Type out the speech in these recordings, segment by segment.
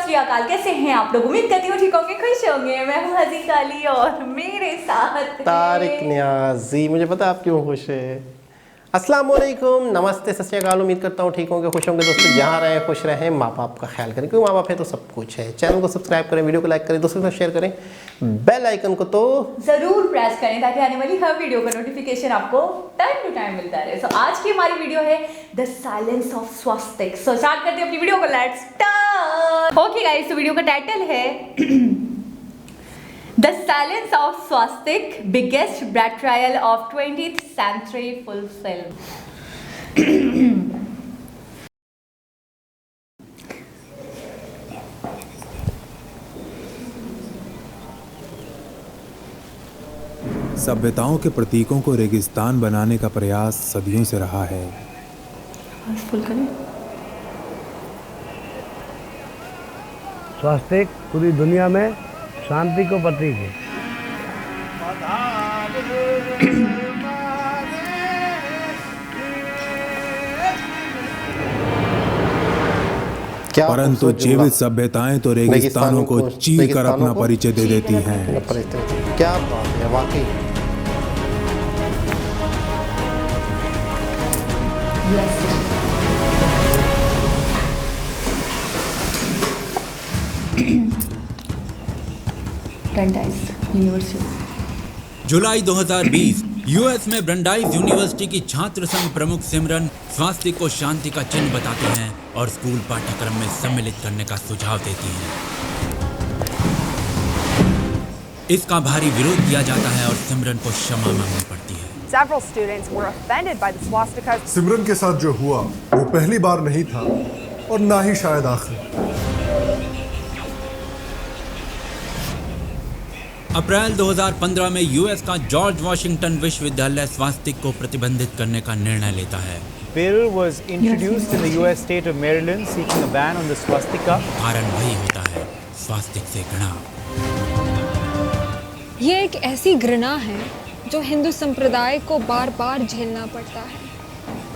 श्री अकाल। कैसे हैं आप लोग? उम्मीद करती हूँ ठीक होंगे, खुश होंगे। मैं हूँ हजी काली और मेरे साथ तारिक नियाजी। मुझे पता है आप क्यों खुश है। अस्सलाम वालेकुम, नमस्ते, सत श्री अकाल। उम्मीद करता हूँ ठीक होंगे, खुश होंगे। दोस्तों जहाँ रहें खुश रहें, माँ बाप का ख्याल करें, क्योंकि माँ बाप है तो सब कुछ है। चैनल को सब्सक्राइब करें, वीडियो को लाइक करें, दोस्तों के साथ शेयर करें, बेल आइकन को तो जरूर प्रेस करें ताकि आने वाली हर वीडियो का नोटिफिकेशन आपको टाइम टू टाइम मिलता रहे। सो आज की हमारी वीडियो है the silence of Swastik. So start करते हैं अपनी वीडियो को, लेट्स स्टार्ट। ओके गाइस, तो वीडियो का टाइटल है The Silence of Swastik, Biggest Betrayal of 20th Century Film. सभ्यताओं के प्रतीकों को रेगिस्तान बनाने का प्रयास सदियों से रहा है। स्वास्तिक पूरी दुनिया में शांति को प्रतीक है। परंतु जीवित सभ्यताएं तो रेगिस्तानों को चीर कर अपना परिचय दे देती हैं। क्या बात है वाकई। जुलाई 2020 यूएस में ब्रंडाइस यूनिवर्सिटी की छात्र संघ प्रमुख सिमरन स्वास्तिक को शांति का चिन्ह बताते हैं और स्कूल पाठ्यक्रम में सम्मिलित करने का सुझाव देती हैं। इसका भारी विरोध किया जाता है और सिमरन को क्षमा मांगनी पड़ती है। Several students were offended by the swastika. सिमरन के साथ जो हुआ वो पहली बार नहीं था और ना ही शायद आखिरी। अप्रैल 2015 में यूएस का जॉर्ज वॉशिंगटन विश्वविद्यालय स्वास्तिक को प्रतिबंधित करने का निर्णय लेता है। Bill was introduced in the U.S. state of Maryland, seeking a ban on the swastika. कारण वही होता है, स्वास्तिक से घृणा। ये एक ऐसी घृणा है जो हिंदू संप्रदाय को बार बार झेलना पड़ता है।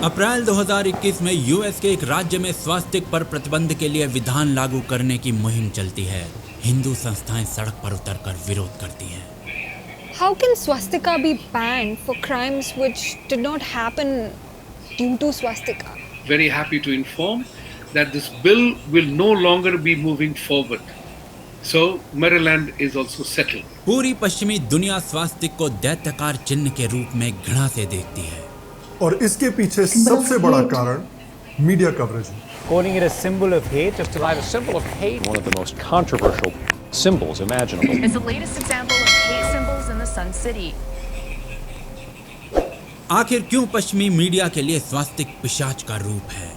अप्रैल 2021 में यूएस के एक राज्य में स्वास्तिक पर प्रतिबंध के लिए विधान लागू करने की मुहिम चलती है। हिंदू संस्थाएं सड़क पर उतरकर विरोध करती हैं। How can swastika be banned for crimes which did not happen due to swastika? Very happy to inform that this bill will no longer be moving forward. So Maryland is also settled. पूरी पश्चिमी दुनिया स्वास्तिक को दैत्यकार चिन्ह के रूप में घृणा से देखती है और इसके पीछे सबसे बड़ा कारण मीडिया कवरेज है। Calling it a symbol of hate, just a symbol of hate, one of the most controversial symbols imaginable. It's the latest example of hate symbols in the Sun City. आखिर क्यों पश्चिमी media के लिए स्वास्तिक पिशाच का रूप है?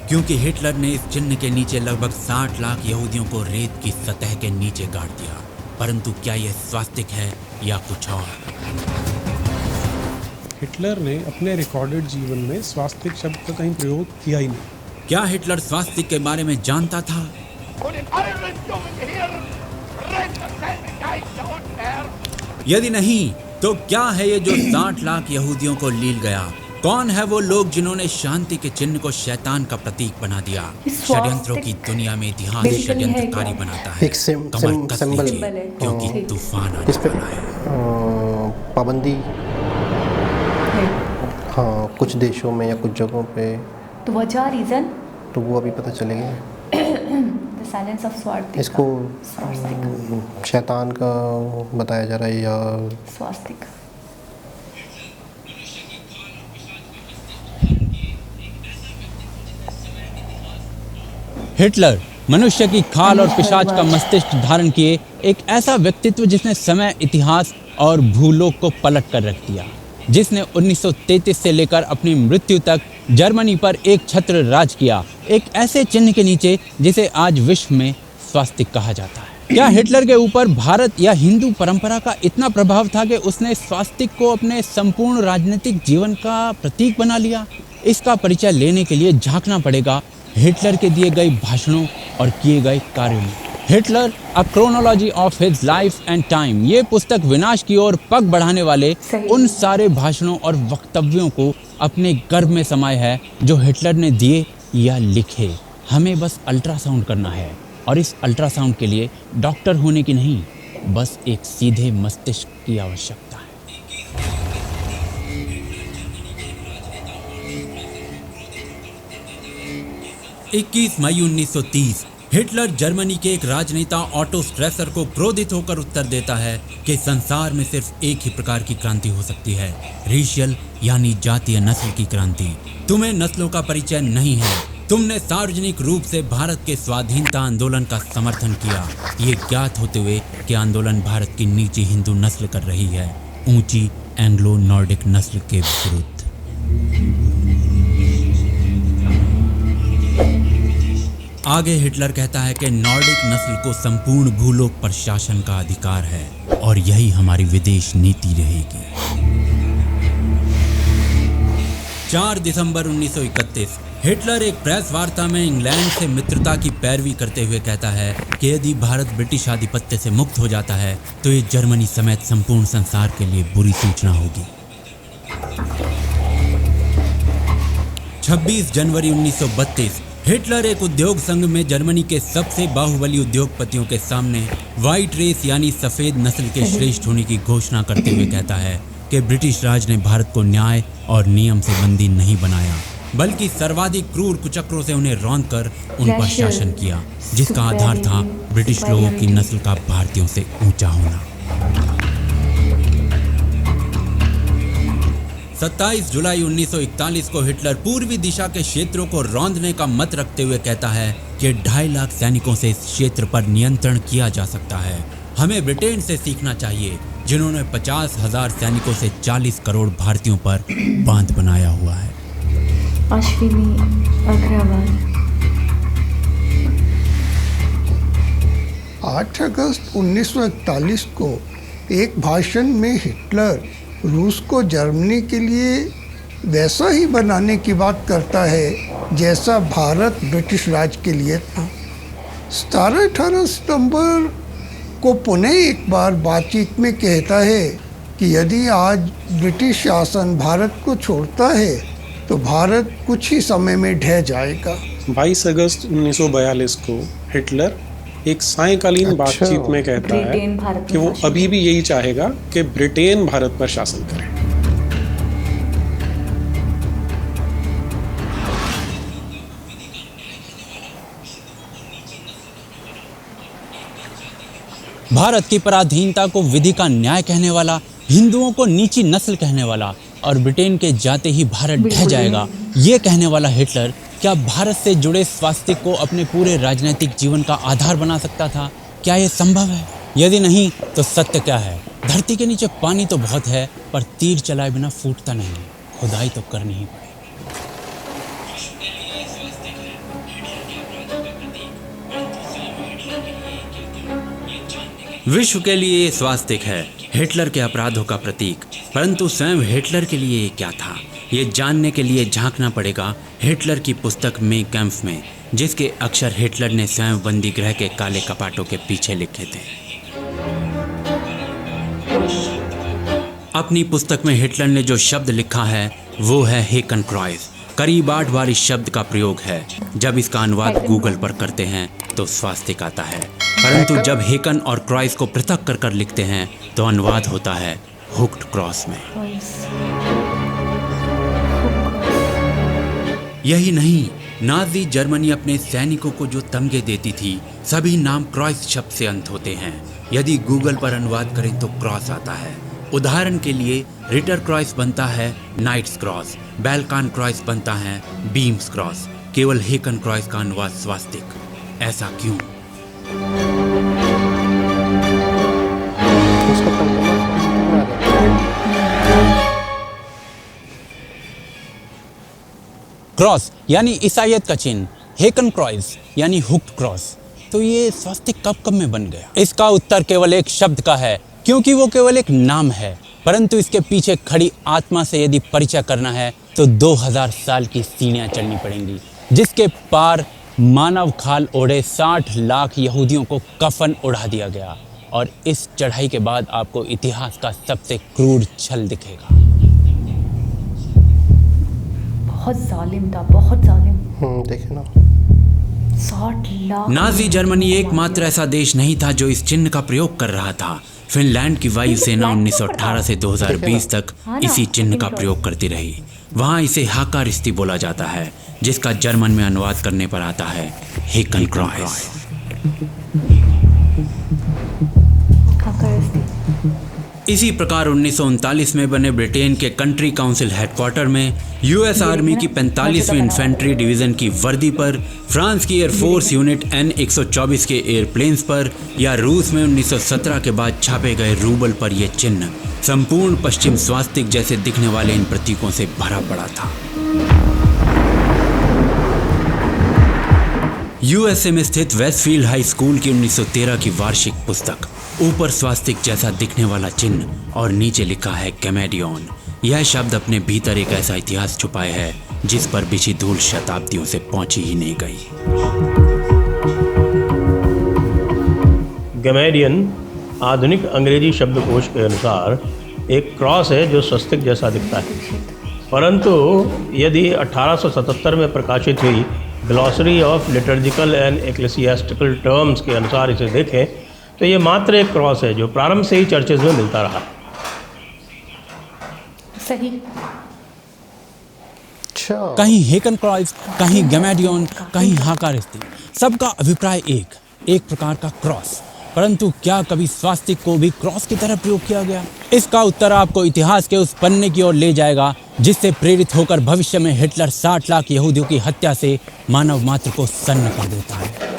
क्योंकि हिटलर ने इस चिन्ह के नीचे लगभग 60 लाख यहूदियों को रेत की सतह के नीचे गाड़ दिया। परंतु क्या यह स्वास्तिक है या कुछ और? हिटलर ने अपने रिकॉर्डेड जीवन में स्वास्तिक शब्द का कहीं प्रयोग किया ही नहीं। क्या हिटलर स्वास्तिक के बारे में जानता था? यदि नहीं तो क्या है ये जो 60 लाख यहूदियों को लील गया? कौन है वो लोग जिन्होंने शांति के चिन्ह को शैतान का प्रतीक बना दिया? षड्यंत्रों की दुनिया में इतिहास षड्यंत्रकारी बनाता है। कमर कस लीजिए क्योंकि तूफान आने वाला है। पाबंदी हाँ कुछ देशों में या कुछ जगहों पे, तो वजह रीजन तो वो अभी पता चलेगा। द साइलेंस ऑफ स्वास्तिक, इसको शैतान का बताया जा रहा है या स्वास्तिक। हिटलर मनुष्य की खाल और पिशाच का मस्तिष्क धारण किए एक ऐसा व्यक्तित्व जिसने समय, इतिहास और भूलोक को पलट कर रख दिया, जिसने 1933 से लेकर अपनी मृत्यु तक जर्मनी पर एक छत्र राज किया, एक ऐसे चिन्ह के नीचे जिसे आज विश्व में स्वास्तिक कहा जाता है। क्या हिटलर के ऊपर भारत या हिंदू परंपरा का इतना प्रभाव था कि उसने स्वास्तिक को अपने संपूर्ण राजनीतिक जीवन का प्रतीक बना लिया? इसका परिचय लेने के लिए झांकना पड़ेगा हिटलर के दिए गए भाषणों और किए गए कार्यों में। Hitler a chronology of his life and time, ये पुस्तक विनाश की ओर पग बढ़ाने वाले उन सारे भाषणों और वक्तव्यों को अपने गर्भ में समाये है जो हिटलर ने दिए या लिखे। हमें बस अल्ट्रासाउंड करना है और इस अल्ट्रासाउंड के लिए डॉक्टर होने की नहीं, बस एक सीधे मस्तिष्क की आवश्यकता है। इक्कीस मई 1930 हिटलर जर्मनी के एक राजनेता ऑटो स्ट्रेसर को क्रोधित होकर उत्तर देता है कि संसार में सिर्फ एक ही प्रकार की क्रांति हो सकती है, रेशियल यानी जातीय नस्ल की क्रांति। तुम्हें नस्लों का परिचय नहीं है। तुमने सार्वजनिक रूप से भारत के स्वाधीनता आंदोलन का समर्थन किया, ये ज्ञात होते हुए कि आंदोलन भारत की नीची हिंदू नस्ल कर रही है, ऊंची एंग्लो नॉर्डिक नस्ल के विरुद्ध। आगे हिटलर कहता है कि नॉर्डिक नस्ल को संपूर्ण भूलोक पर शासन का अधिकार है और यही हमारी विदेश नीति रहेगी। 4 दिसंबर 1931 हिटलर एक प्रेस वार्ता में इंग्लैंड से मित्रता की पैरवी करते हुए कहता है कि यदि भारत ब्रिटिश आधिपत्य से मुक्त हो जाता है तो ये जर्मनी समेत संपूर्ण संसार के लिए बुरी सूचना होगी। 26 जनवरी 1932 हिटलर एक उद्योग संघ में जर्मनी के सबसे बाहुबली उद्योगपतियों के सामने व्हाइट रेस यानी सफेद नस्ल के श्रेष्ठ होने की घोषणा करते हुए कहता है कि ब्रिटिश राज ने भारत को न्याय और नियम से बंदी नहीं बनाया, बल्कि सर्वाधिक क्रूर कुचक्रों से उन्हें रौंद कर उन पर शासन किया, जिसका आधार था ब्रिटिश लोगों की नस्ल का भारतीयों से ऊंचा होना। 27 जुलाई 1941 को हिटलर पूर्वी दिशा के क्षेत्रों को रौंदने का मत रखते हुए कहता है कि 2.5 लाख सैनिकों से इस क्षेत्र पर नियंत्रण किया जा सकता है। हमें ब्रिटेन से सीखना चाहिए, जिन्होंने 50,000 सैनिकों से 40 करोड़ भारतीयों पर बांध बनाया हुआ है। अश्विनी अग्रवाल। 8 अगस्त 1941 को एक भाषण में हिटलर रूस को जर्मनी के लिए वैसा ही बनाने की बात करता है जैसा भारत ब्रिटिश राज के लिए था। 17-18 सितंबर को पुनः एक बार बातचीत में कहता है कि यदि आज ब्रिटिश शासन भारत को छोड़ता है तो भारत कुछ ही समय में ढह जाएगा। 22 अगस्त 1942 को हिटलर एक सायंकालीन बातचीत में कहता है कि वो अभी भी यही चाहेगा कि ब्रिटेन भारत पर शासन करे। भारत की पराधीनता को विधि का न्याय कहने वाला, हिंदुओं को नीची नस्ल कहने वाला और ब्रिटेन के जाते ही भारत ढह जाएगा, ये कहने वाला हिटलर क्या भारत से जुड़े स्वास्तिक को अपने पूरे राजनीतिक जीवन का आधार बना सकता था? क्या यह संभव है? यदि नहीं तो सत्य क्या है? धरती के नीचे पानी तो बहुत है, पर तीर चलाए बिना फूटता नहीं, खुदाई तो करनी ही पड़ेगी। विश्व के लिए स्वास्तिक है, हिटलर के अपराधों का प्रतीक, परंतु स्वयं हिटलर के लिए क्या था, ये जानने के लिए झांकना पड़ेगा हिटलर की पुस्तक मेन कैम्प में, जिसके अक्षर हिटलर ने स्वयं बंदी गृह के काले कपाटों के पीछे लिखे थे। अपनी पुस्तक में हिटलर ने जो शब्द लिखा है वो है हेकन क्रॉइस। करीब 8 बार इस शब्द का प्रयोग है। जब इसका अनुवाद गूगल पर करते हैं तो स्वास्तिक आता है, परंतु जब हेकन और क्रॉइस को पृथक कर कर लिखते हैं तो अनुवाद होता है हुक्ड क्रॉस में। यही नहीं, नाजी जर्मनी अपने सैनिकों को जो तमगे देती थी, सभी नाम क्रॉस शब्द से अंत होते हैं। यदि गूगल पर अनुवाद करें तो क्रॉस आता है। उदाहरण के लिए रिटर क्रॉस बनता है नाइट्स क्रॉस, बैल्कान क्रॉस बनता है बीम्स क्रॉस, केवल हेकन क्रॉस का अनुवाद स्वास्तिक। ऐसा क्यों? क्रॉस यानी ईसाइयत का चिन्ह, हेकन क्रॉस यानी हुक्ड क्रॉस। तो ये स्वास्तिक कब में बन गया? इसका उत्तर केवल एक शब्द का है, क्योंकि वो केवल एक नाम है, परंतु इसके पीछे खड़ी आत्मा से यदि परिचय करना है तो 2000 साल की सीढ़ियां चढ़नी पड़ेंगी, जिसके पार मानव खाल ओढ़े 60 लाख यहूदियों को कफन उड़ा दिया गया। और इस चढ़ाई के बाद आपको इतिहास का सबसे क्रूर छल दिखेगा। बहुत जालिम था, बहुत जालिम। देखे ना, नाजी जर्मनी एकमात्र ऐसा देश नहीं था जो इस चिन्ह का प्रयोग कर रहा था। फिनलैंड की वायुसेना 1918 से 2020 तक इसी चिन्ह का प्रयोग करती रही। वहाँ इसे हाकारिस्ती बोला जाता है, जिसका जर्मन में अनुवाद करने पर आता है हेकन क्रॉस। इसी प्रकार 1939 में बने ब्रिटेन के कंट्री काउंसिल हेडक्वार्टर में यूएस आर्मी की 45वीं इन्फेंट्री डिवीजन की वर्दी पर, फ्रांस की एयरफोर्स यूनिट N-124 के एयरप्लेन्स पर या रूस में 1917 के बाद छापे गए रूबल पर यह चिन्ह संपूर्ण पश्चिम स्वास्तिक जैसे दिखने वाले इन प्रतीकों से भरा पड़ा था। यूएसए में स्थित वेस्टफील्ड हाई स्कूल की 1913 की वार्षिक पुस्तक, ऊपर स्वास्तिक जैसा दिखने वाला चिन्ह और नीचे लिखा है कैमेडियन। यह शब्द अपने भीतर एक ऐसा इतिहास छुपाए है जिस पर बिछी धूल शताब्दियों से पहुंची ही नहीं गई। कैमेडियन आधुनिक अंग्रेजी शब्दकोश के अनुसार एक क्रॉस है जो स्वस्तिक जैसा दिखता है, परंतु यदि 1877 में प्रकाशित हुई glossary of liturgical and ecclesiastical terms के अनुसार इसे देखें तो ये मात्र एक क्रॉस है जो प्रारंभ से ही चर्चेज में मिलता रहा। सही। कहीं हेकन क्रॉस, कहीं गैमेडियन, कहीं हाकारिस्ती, सबका अभिप्राय एक प्रकार का क्रॉस। परंतु क्या कभी स्वास्तिक को भी क्रॉस की तरह प्रयोग किया गया? इसका उत्तर आपको इतिहास के उस पन्ने की ओर ले जाएगा जिससे प्रेरित होकर भविष्य में हिटलर 60 लाख यहूदियों की हत्या से मानव मात्र को सन्न कर देता है।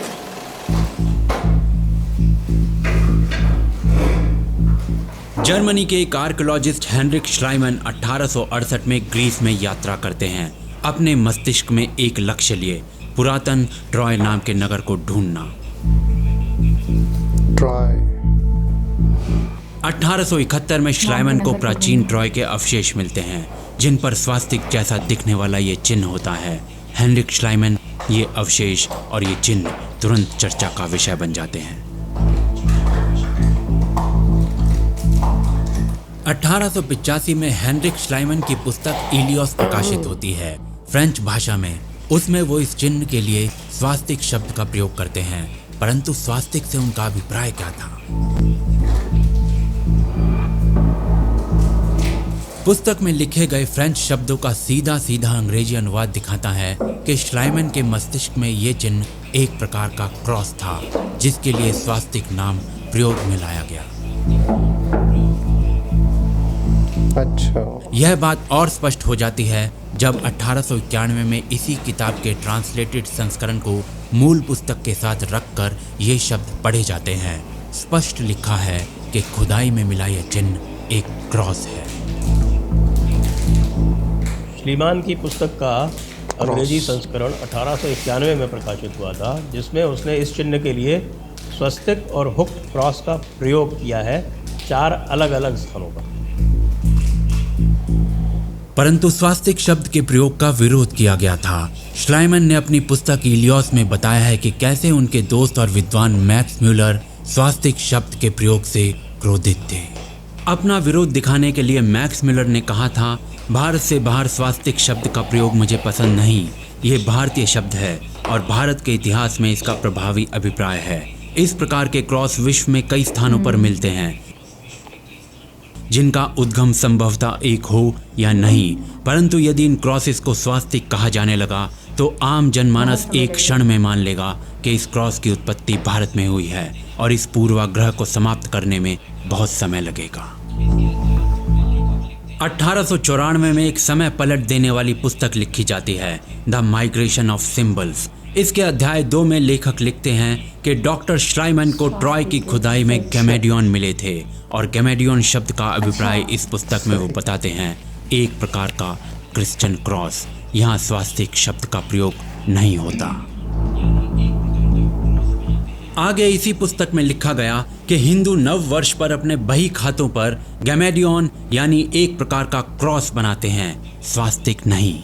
जर्मनी के एक आर्कियोलॉजिस्ट हेनरिक श्लाइमन 1868 में ग्रीस में यात्रा करते हैं, अपने मस्तिष्क में एक लक्ष्य लिए, पुरातन ट्रॉय नाम के नगर को ढूंढना। 1871 में श्लाइमन को प्राचीन ट्रॉय के अवशेष मिलते हैं जिन पर स्वास्तिक जैसा दिखने वाला ये चिन्ह होता है। हेनरिक श्लाइमन ये अवशेष और ये चिन्ह तुरंत चर्चा का विषय बन जाते हैं। 1885 में हेनरिक श्लाइमन की पुस्तक इलियोस प्रकाशित होती है फ्रेंच भाषा में। उसमें वो इस चिन्ह के लिए स्वास्तिक शब्द का प्रयोग करते हैं, परंतु स्वास्तिक से उनका अभिप्राय क्या था? पुस्तक में लिखे गए फ्रेंच शब्दों का सीधा सीधा अंग्रेजी अनुवाद दिखाता है कि श्लाइमन के मस्तिष्क में ये चिन्ह एक प्रकार का क्रॉस था जिसके लिए स्वास्तिक नाम प्रयोग में लाया गया। अच्छा। यह बात और स्पष्ट हो जाती है जब 1891 में इसी किताब के ट्रांसलेटेड संस्करण को मूल पुस्तक के साथ रखकर ये शब्द पढ़े जाते हैं। स्पष्ट लिखा है कि खुदाई में मिला यह चिन्ह एक क्रॉस है। श्लीमान की पुस्तक का अंग्रेजी संस्करण 1891 में प्रकाशित हुआ था, जिसमें उसने इस चिन्ह के लिए स्वस्तिक और हुक्ड क्रॉस का प्रयोग किया है 4 अलग अलग स्थानों पर। परंतु स्वास्तिक शब्द के प्रयोग का विरोध किया गया था। श्लाइमन ने अपनी पुस्तक इलियोस में बताया है कि कैसे उनके दोस्त और विद्वान मैक्स म्यूलर स्वास्तिक शब्द के प्रयोग से क्रोधित थे। अपना विरोध दिखाने के लिए मैक्स म्यूलर ने कहा था, भारत से बाहर स्वास्तिक शब्द का प्रयोग मुझे पसंद नहीं। ये भारतीय शब्द है और भारत के इतिहास में इसका प्रभावी अभिप्राय है। इस प्रकार के क्रॉस विश्व में कई स्थानों पर मिलते हैं जिनका उद्गम संभवतः एक हो या नहीं, परंतु यदि इन क्रॉसेस को स्वास्तिक कहा जाने लगा तो आम जनमानस एक क्षण में मान लेगा कि इस क्रॉस की उत्पत्ति भारत में हुई है और इस पूर्वाग्रह को समाप्त करने में बहुत समय लगेगा। 1894 में एक समय पलट देने वाली पुस्तक लिखी जाती है, द माइग्रेशन ऑफ सिंबल्स। इसके अध्याय 2 में लेखक लिखते हैं कि डॉक्टर श्लाइमन को ट्रॉय की खुदाई में गैमेडियन मिले थे और गैमेडियन शब्द का अभिप्राय इस पुस्तक में वो बताते हैं एक प्रकार का क्रिश्चियन क्रॉस। यहाँ स्वास्तिक शब्द का प्रयोग नहीं होता। आगे इसी पुस्तक में लिखा गया कि हिंदू नव वर्ष पर अपने बही खातों पर गैमेडियन यानी एक प्रकार का क्रॉस बनाते हैं, स्वास्तिक नहीं।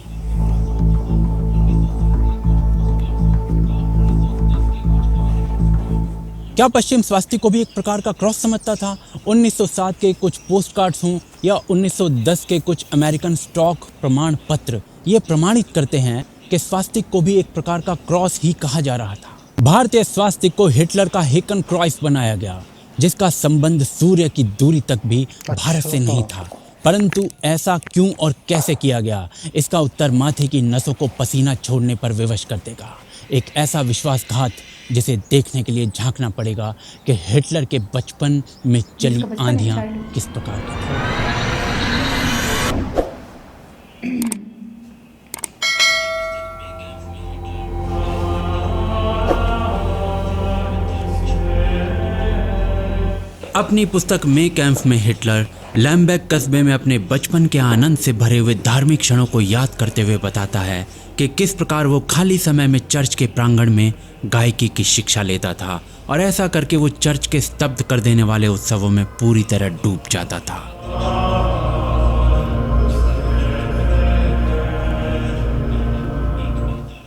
क्या पश्चिम स्वास्तिक को भी एक प्रकार का क्रॉस समझता था? 1907 के कुछ पोस्ट कार्ड्स हों या 1910 के कुछ अमेरिकन स्टॉक प्रमाण पत्र ये प्रमाणित करते हैं कि स्वास्तिक को भी एक प्रकार का क्रॉस ही कहा जा रहा था। भारतीय स्वास्तिक को हिटलर का हेकन क्रॉस बनाया गया, जिसका संबंध सूर्य की दूरी तक भी भारत से नहीं था। परंतु ऐसा क्यों और कैसे किया गया, इसका उत्तर माथे की नसों को पसीना छोड़ने पर विवश कर देगा। एक ऐसा विश्वासघात जिसे देखने के लिए झांकना पड़ेगा कि हिटलर के बचपन में चली आंधियां किस प्रकार की थी। अपनी पुस्तक मे कैंप में हिटलर लैम्बेक कस्बे में अपने बचपन के आनंद से भरे हुए धार्मिक क्षणों को याद करते हुए बताता है कि किस प्रकार वो खाली समय में चर्च के प्रांगण में गायकी की शिक्षा लेता था और ऐसा करके वो चर्च के स्तब्ध कर देने वाले उत्सवों में पूरी तरह डूब जाता था।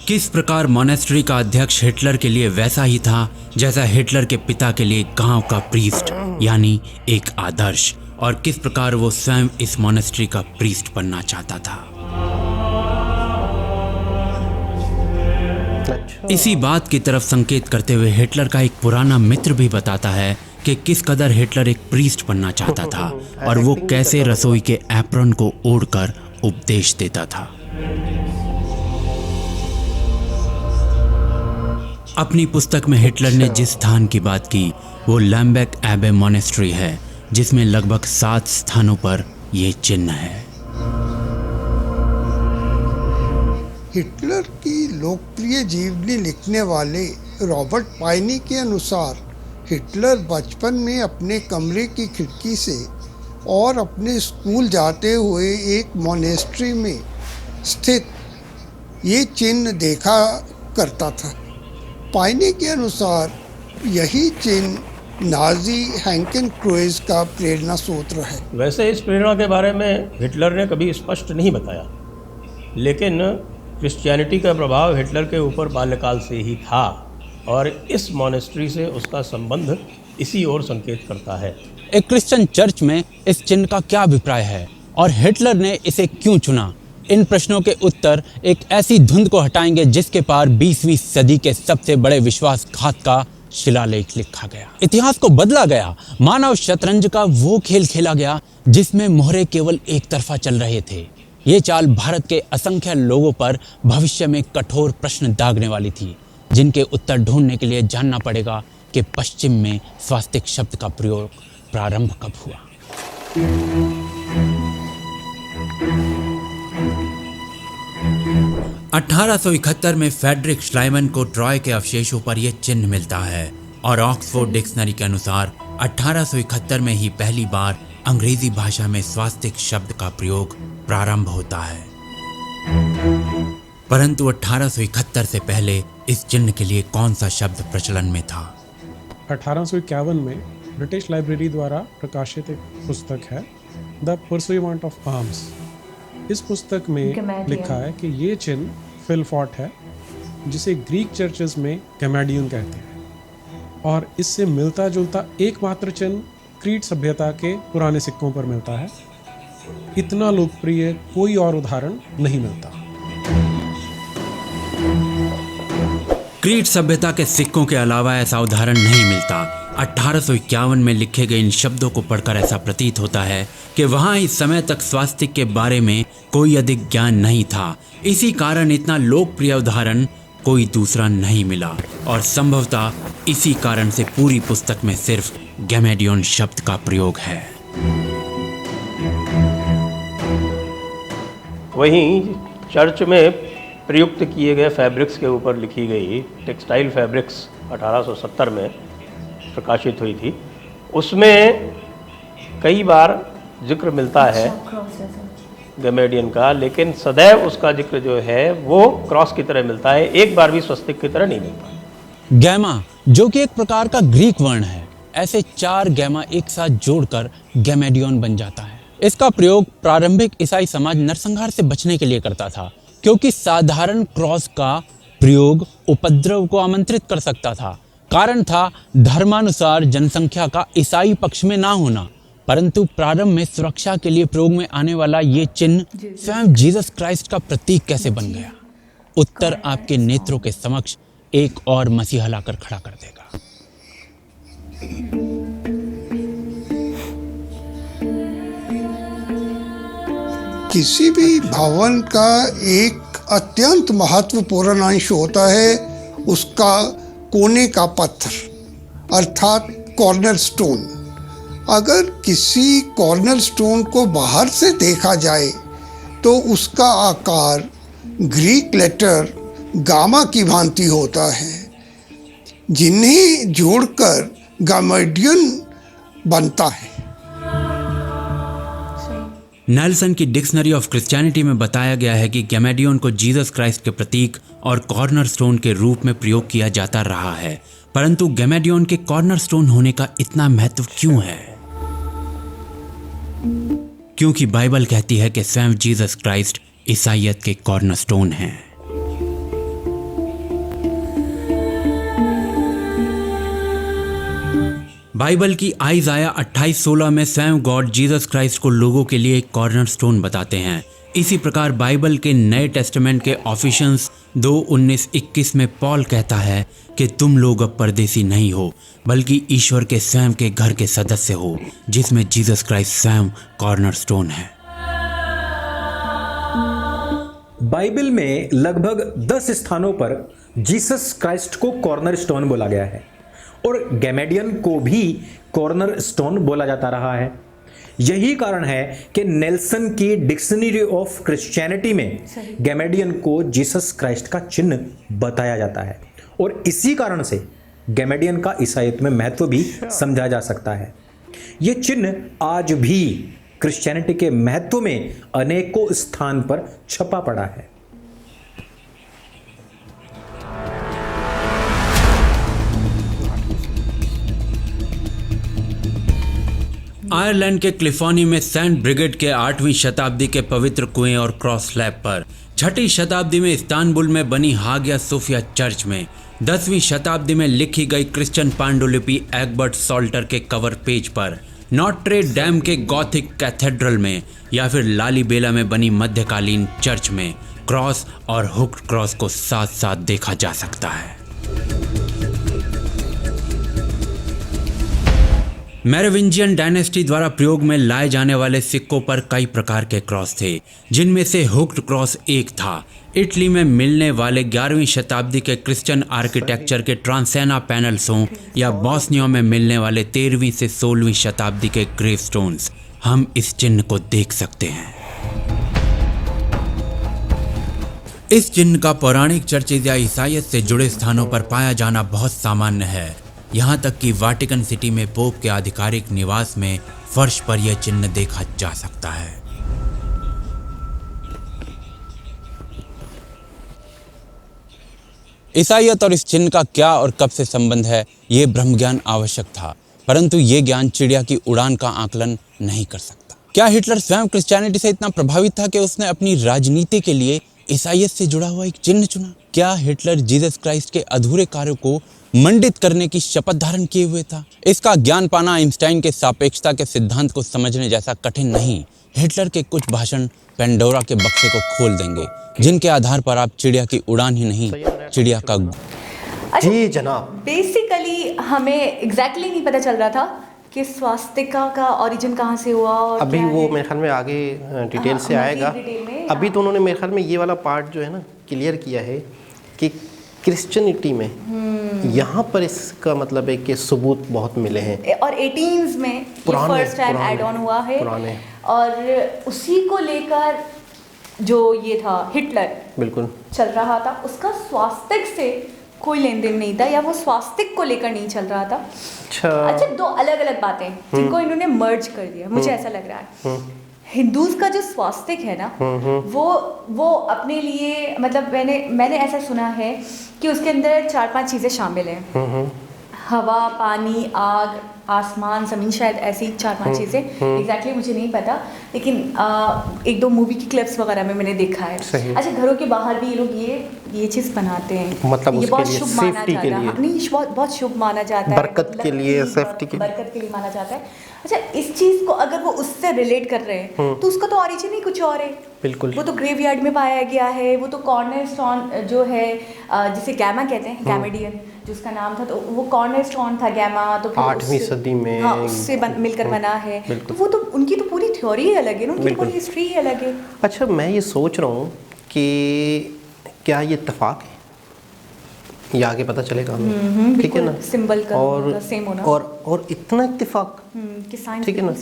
किस प्रकार मॉनेस्ट्री का अध्यक्ष हिटलर के लिए वैसा ही था जैसा हिटलर के पिता के लिए गांव का प्रीस्ट यानी एक आदर्श, और किस प्रकार वो स्वयं इस मॉनेस्ट्री का प्रीस्ट बनना चाहता था। इसी बात की तरफ संकेत करते हुए हिटलर का एक पुराना मित्र भी बताता है कि किस कदर हिटलर एक प्रीस्ट बनना चाहता था और वो कैसे रसोई के एप्रन को ओढ़कर उपदेश देता था। अपनी पुस्तक में हिटलर ने जिस स्थान की बात की वो लैम्बेक एबे मॉनेस्ट्री है, जिसमें लगभग 7 स्थानों पर ये चिन्ह है। हिटलर की लोकप्रिय जीवनी लिखने वाले रॉबर्ट पाइनी के अनुसार हिटलर बचपन में अपने कमरे की खिड़की से और अपने स्कूल जाते हुए एक मॉनेस्ट्री में स्थित ये चिन्ह देखा करता था। पाइनी के अनुसार यही चिन्ह नाजी हैंकन क्रोइज का प्रेरणा स्रोत है। वैसे इस प्रेरणा के बारे में हिटलर ने कभी स्पष्ट नहीं बताया, लेकिन क्रिश्चियनिटी का प्रभाव हिटलर के ऊपर बाल्यकाल से ही था और इस मॉनेस्ट्री से उसका संबंध इसी ओर संकेत करता है। एक क्रिश्चियन चर्च में इस चिन्ह का क्या अभिप्राय है और हिटलर ने इसे क्यों चुना? इन प्रश्नों के उत्तर एक ऐसी धुंध को हटाएंगे जिसके पार 20वीं सदी के सबसे बड़े विश्वासघात का शिलालेख लिखा गया। इतिहास को बदला गया। मानव शतरंज का वो खेल खेला गया जिसमें मोहरे केवल एक तरफा चल रहे थे। ये चाल भारत के असंख्य लोगों पर भविष्य में कठोर प्रश्न दागने वाली थी, जिनके उत्तर ढूंढने के लिए जानना पड़ेगा कि पश्चिम में स्वास्तिक शब्द का प्रयोग प्रारंभ कब हुआ। 1871 में फ्रेडरिक श्लाइमन को ट्रॉय के अवशेषों पर यह चिन्ह मिलता है और ऑक्सफोर्ड डिक्शनरी के अनुसार 1871 में ही पहली बार अंग्रेजी भाषा में स्वास्तिक शब्द का प्रयोग प्रारंभ होता है। परंतु 1871 से पहले इस चिन्ह के लिए कौन सा शब्द प्रचलन में था? 1851 में ब्रिटिश लाइब्रेरी द्वारा प्रकाशित एक पुस्तक है द परस्यूमेंट ऑफ आर्म्स। इस पुस्तक में लिखा है कि ये चिन्ह फिलफॉट है, जिसे ग्रीक चर्चेस में गैमेडियन कहते हैं, और इससे मिलता जुलता एकमात्र चिन्ह क्रीट सभ्यता के पुराने सिक्कों पर मिलता है। इतना लोकप्रिय कोई और उदाहरण नहीं मिलता। क्रीट सभ्यता के सिक्कों के अलावा ऐसा उदाहरण नहीं मिलता। 1851 में लिखे गए इन शब्दों को पढ़कर ऐसा प्रतीत होता है कि वहाँ इस समय तक स्वास्तिक के बारे में कोई अधिक ज्ञान नहीं था। इसी कारण इतना लोकप्रिय उदाहरण कोई दूसरा नहीं मिला और संभवतः इसी कारण से पूरी पुस्तक में सिर्फ गैमेडियन शब्द का प्रयोग है। वहीं चर्च में प्रयुक्त किए गए फैब्रिक्स के ऊपर लिखी गई टेक्सटाइल फैब्रिक्स 1870 में प्रकाशित हुई थी, उसमें कई बार जिक्र मिलता है गैमेडियन का, लेकिन सदैव उसका जिक्र जो है वो क्रॉस की तरह मिलता है, एक बार भी स्वस्तिक की तरह नहीं मिलता। गैमा, जो कि एक प्रकार का ग्रीक वर्ण है, ऐसे 4 गैमा एक साथ जोड़कर गैमेडियन बन जाता है। इसका प्रयोग प्रारंभिक ईसाई समाज नरसंहार से बचने के लिए करता था, क्योंकि साधारण क्रॉस का प्रयोग उपद्रव को आमंत्रित कर सकता था। कारण था धर्मानुसार जनसंख्या का ईसाई पक्ष में ना होना। परंतु प्रारंभ में सुरक्षा के लिए प्रयोग में आने वाला ये चिन्ह स्वयं जीसस क्राइस्ट का प्रतीक कैसे बन गया? उत्तर आपके नेत्रों के समक्ष एक और मसीहा लाकर खड़ा कर देगा। किसी भी भवन का एक अत्यंत महत्वपूर्ण अंश होता है उसका कोने का पत्थर अर्थात कॉर्नर स्टोन। अगर किसी कॉर्नर स्टोन को बाहर से देखा जाए तो उसका आकार ग्रीक लेटर गामा की भांति होता है, जिन्हें जोड़कर गामेडियन बनता है। नेल्सन की डिक्शनरी ऑफ क्रिश्चियनिटी में बताया गया है कि गैमेडियन को जीसस क्राइस्ट के प्रतीक और कॉर्नर स्टोन के रूप में प्रयोग किया जाता रहा है। परंतु गैमेडियन के कॉर्नर स्टोन होने का इतना महत्व क्यों है? क्योंकि बाइबल कहती है कि स्वयं जीसस क्राइस्ट ईसाइयत के कॉर्नर स्टोन हैं। बाइबल की आइज़ाया 28:16 में स्वयं गॉड जीसस क्राइस्ट को लोगों के लिए एक कॉर्नर स्टोन बताते हैं। इसी प्रकार बाइबल के नए टेस्टामेंट के ऑफिशियंस 2:19-21 में पॉल कहता है कि तुम लोग अब परदेसी नहीं हो बल्कि ईश्वर के स्वयं के घर के सदस्य हो, जिसमें जीसस क्राइस्ट स्वयं कॉर्नर स्टोन है। बाइबल में लगभग 10 स्थानों पर जीसस क्राइस्ट को कॉर्नर स्टोन बोला गया है और गैमेडियन को भी कॉर्नर स्टोन बोला जाता रहा है। यही कारण है कि नेल्सन की डिक्शनरी ऑफ क्रिश्चियनिटी में गैमेडियन को जीसस क्राइस्ट का चिन्ह बताया जाता है और इसी कारण से गैमेडियन का ईसाईयत में महत्व भी समझा जा सकता है। यह चिन्ह आज भी क्रिश्चियनिटी के महत्व में अनेकों स्थान पर छपा पड़ा है। आयरलैंड के क्लिफोनी में सेंट ब्रिगेड के 8वीं शताब्दी के पवित्र कुएं और क्रॉस स्लैब पर, 6ठी शताब्दी में इस्तांबुल में बनी हागिया सोफिया चर्च में, 10वीं शताब्दी में लिखी गई क्रिश्चियन पांडुलिपि एग्बर्ट सॉल्टर के कवर पेज पर, नॉट्रे डैम के गॉथिक कैथेड्रल में या फिर लालीबेला में बनी मध्यकालीन चर्च में क्रॉस और हुक्ड क्रॉस को साथ साथ देखा जा सकता है। मेरोविंजियन डायनेस्टी द्वारा प्रयोग में लाए जाने वाले सिक्कों पर कई प्रकार के क्रॉस थे, जिनमें से हुक्ड क्रॉस एक था। इटली में मिलने वाले 11वीं शताब्दी के क्रिश्चियन आर्किटेक्चर के ट्रांसेना पैनल्स हों या बॉस्निया में मिलने वाले 13वीं से 16वीं शताब्दी के ग्रेवस्टोन्स, हम इस चिन्ह को देख सकते हैं। इस चिन्ह का पौराणिक चर्चेज या ईसाईयत से जुड़े स्थानों पर पाया जाना बहुत सामान्य है। यहाँ तक कि वाटिकन सिटी में पोप के आधिकारिक निवास में फर्श पर यह चिन्ह देखा जा सकता है। ईसाईयत और इस चिन्ह का क्या और कब से संबंध है, ये ब्रह्म ज्ञान आवश्यक था, परंतु ये ज्ञान चिड़िया की उड़ान का आकलन नहीं कर सकता। क्या हिटलर स्वयं क्रिश्चियनिटी से इतना प्रभावित था कि उसने अपनी राजनीति के लिए ईसाईयत से जुड़ा हुआ एक चिन्ह चुना? क्या हिटलर जीसस क्राइस्ट के अधूरे कार्यों को मंडित करने की शपथ धारण किए हुए था? इसका ज्ञान पाना आइंस्टाइन के सापेक्षता के सिद्धांत को समझने जैसा कठिन नहीं। हिटलर के कुछ भाषण पेंडोरा के बक्से को खोल देंगे, जिनके आधार पर आप चिड़िया की उड़ान ही नहीं, चिड़िया का जी जनाब। बेसिकली हमें एग्जैक्टली नहीं पता चल रहा था कि स्वास्तिका का ओरिजिन कहाँ से हुआ और अभी क्या वो है? मेरे ख्याल में आगे डिटेल से आएगा। अभी तो उन्होंने मेरे ख्याल में ये वाला पार्ट जो है ना क्लियर किया है कि क्रिश्चियनिटी में यहाँ पर इसका मतलब है कि सबूत बहुत मिले हैं और 18s में फर्स्ट टाइम ऐड ऑन हुआ है पुराने। और उसी को लेकर जो ये था हिटलर बिल्कुल चल रहा था, उसका स्वास्तिक से कोई लेन देन नहीं था या वो स्वास्तिक को लेकर नहीं चल रहा था। अच्छा, दो अलग अलग बातें जिनको इन्होंने मर्ज कर दिया, मुझे ऐसा लग रहा है। हिंदूज का जो स्वास्तिक है ना, वो अपने लिए मतलब मैंने ऐसा सुना है कि उसके अंदर 4-5 चीज़ें शामिल हैं। हवा, पानी, आग, आसमान ज़मीन, शायद ऐसी 4-5 चीज़ें, एग्जैक्टली मुझे नहीं पता, लेकिन 1-2 मूवी की क्लिप्स वगैरह में मैंने देखा है। अच्छा, घरों के बाहर भी ये लोग ये चीज़ बनाते हैं, मतलब ये बहुत लिए, शुभ माना सेफ्टी जाता है। नहीं, बहुत शुभ माना जाता है, बरकत के लिए, सेफ्टी के लिए, बरकत के लिए माना जाता है। अच्छा, इस चीज़ को अगर वो उससे रिलेट कर रहे हैं तो उसका तो ओरिजिन ही कुछ और है। बिल्कुल, वो तो ग्रेवयार्ड में पाया गया है, वो तो कॉर्नरस्टोन जो है जिसे गैमा कहते हैं, गैमेडियन जिसका नाम था, तो वो कॉर्नरस्टोन था गैमा, तो 8वीं सदी में उससे मिलकर बना है। तो वो तो उनकी तो पूरी थ्योरी ही अलग है ना, उनकी पूरी हिस्ट्री ही अलग है। अच्छा, मैं ये सोच रहा हूँ कि क्या ये इत्तेफाक है, ये आगे पता चलेगा हमें, ठीक है ना, सिंबल का और सेम होना, और इतना इत्तेफाक, ठीक है ना,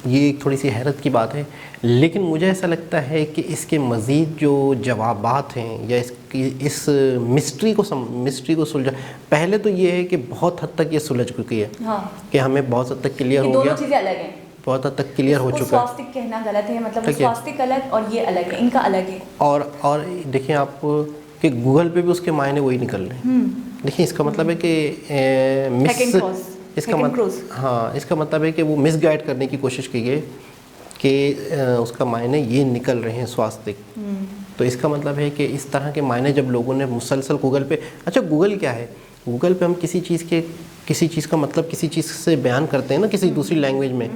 ये एक थोड़ी सी हैरत की बात है। लेकिन मुझे ऐसा लगता है कि इसके मज़ीद जो जवाबात हैं या इस मिस्ट्री को सुलझा, पहले तो ये है कि बहुत हद तक ये सुलझ चुकी है, कि हमें बहुत हद तक क्लियर हो गया, दोनों चीज़ें अलग हैं, बहुत हद तक क्लियर हो चुका है। स्वास्तिक कहना गलत है, मतलब स्वास्तिक अलग और ये अलग है, इनका अलग है। और देखिए आप कि गूगल पे भी उसके मायने वही निकल रहे हैं। देखिए, इसका मतलब है कि इसका मतलब है कि वो मिसगाइड करने की कोशिश की गई कि उसका मायने ये निकल रहे हैं स्वास्तिक। तो इसका मतलब है कि इस तरह के मायने जब लोगों ने मुसलसल गूगल पे, अच्छा गूगल क्या है, गूगल पे हम किसी चीज़ का मतलब किसी चीज़ से बयान करते हैं ना, किसी दूसरी लैंग्वेज में,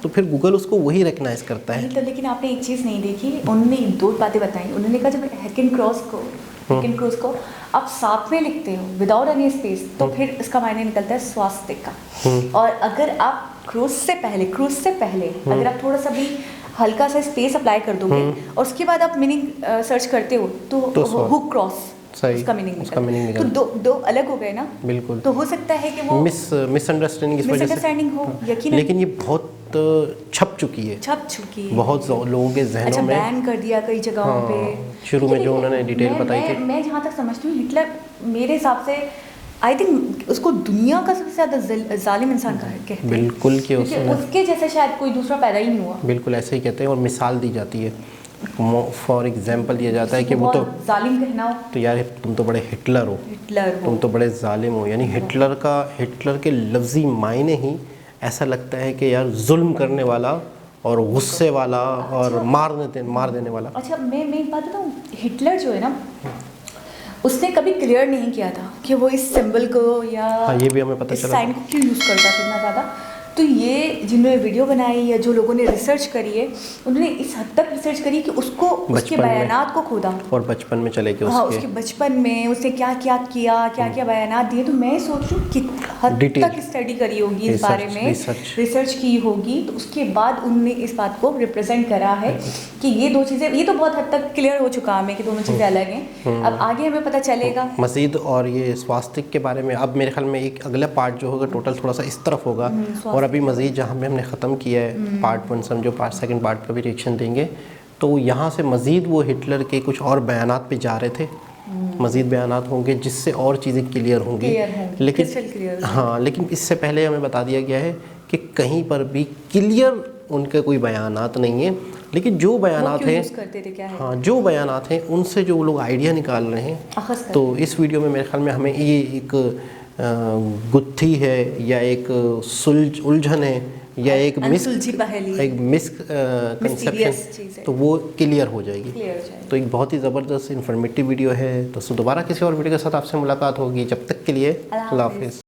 तो फिर गूगल उसको वही रिकग्नाइज करता है। तो लेकिन आपने एक चीज़ नहीं देखी, उन्होंने 2 बातें बताई। उन्होंने कहा जब हैकिंग क्रॉस को आप साथ में लिखते हो विदाउट एनी स्पेस, तो फिर इसका मायने निकलता है स्वास्तिक का। और अगर आप क्रूज से पहले अगर आप थोड़ा सा भी हल्का सा स्पेस अप्लाई कर दोगे और उसके बाद आप मीनिंग सर्च करते हो तो हुक क्रॉस, उसका मीनिंग निकलता है। तो दो अलग हो गए ना। बिल्कुल। तो हो सकता है कि वो मिसअंडरस्टैंडिंग हो, यकीनन। लेकिन ये बहुत छप चुकी है बहुत लोगों के जहनों में। बैन कर दिया कई जगहों पे शुरू में जो उन्होंने डिटेल बताई थी। मैं जहाँ तक समझती हूँ, हिटलर मेरे हिसाब से आई थिंक उसको दुनिया का सबसे ज़्यादा जालिम इंसान कहते हैं। बिल्कुल, कि उसके जैसे शायद कोई दूसरा पैदा ही नहीं हुआ। बिल्कुल ऐसे ही कहते हैं, और मिसाल दी जाती है, फॉर एग्जाम्पल दिया जाता है कि वो तो जालिम कहना हो तो यार तुम तो बड़े हिटलर हो, तुम तो बड़े जालिम हो। यानी हिटलर के लफ्ज़ी मायने ही ऐसा लगता है कि यार जुल्म करने वाला और गुस्से वाला और मार देने वाला। अच्छा, मैं एक बात बताऊँ, हिटलर जो है ना, उसने कभी क्लियर नहीं किया था कि वो इस सिंबल को या ये भी हमें पता चला, साइन को क्यों यूज़ करता था इतना ज़्यादा। तो ये जिन्होंने वीडियो बनाई या जो लोगों ने रिसर्च करी है, उन्होंने इस हद तक रिसर्च करी कि उसके बयानात को खोदा और बचपन में चले गए। उसके बचपन में उसने क्या क्या बयानात दिए। तो मैं सोच रही हूँ कि हद तक स्टडी करी होगी इस बारे में, रिसर्च की होगी, तो उसके बाद उन्होंने इस बात को रिप्रेजेंट करा है कि ये 2 चीज़ें, ये तो बहुत हद तक क्लियर हो चुका हमें कि दोनों चीज़ें अलग हैं। अब आगे हमें पता चलेगा मज़ीद। और ये स्वास्तिक के बारे में अब मेरे ख्याल में एक अगला पार्ट जो होगा टोटल थोड़ा सा इस तरफ होगा, और अभी मज़ीद जहाँ में हमने ख़त्म किया है पार्ट 1, समझो सेकंड पार्ट का भी रिएक्शन देंगे। तो यहाँ से मज़ीद वो हिटलर के कुछ और बयानात पे जा रहे थे, मज़ीद बयानात होंगे जिससे और चीज़ें क्लियर होंगी। लेकिन इससे पहले हमें बता दिया गया है कि कहीं पर भी क्लियर उनके कोई बयानात नहीं है, लेकिन जो बयानात हैं, हाँ जो बयानात हैं उनसे जो लोग आइडिया निकाल रहे हैं, तो इस वीडियो में मेरे ख्याल में हमें ये एक गुत्थी है या एक उलझन है या एक मिसकंसेप्शन, तो वो क्लियर हो जाएगी। तो एक बहुत ही ज़बरदस्त इन्फॉर्मेटिव वीडियो है। तो दोबारा किसी और वीडियो के साथ आपसे मुलाकात होगी। जब तक के लिए अल्लाह हाफ़िज़।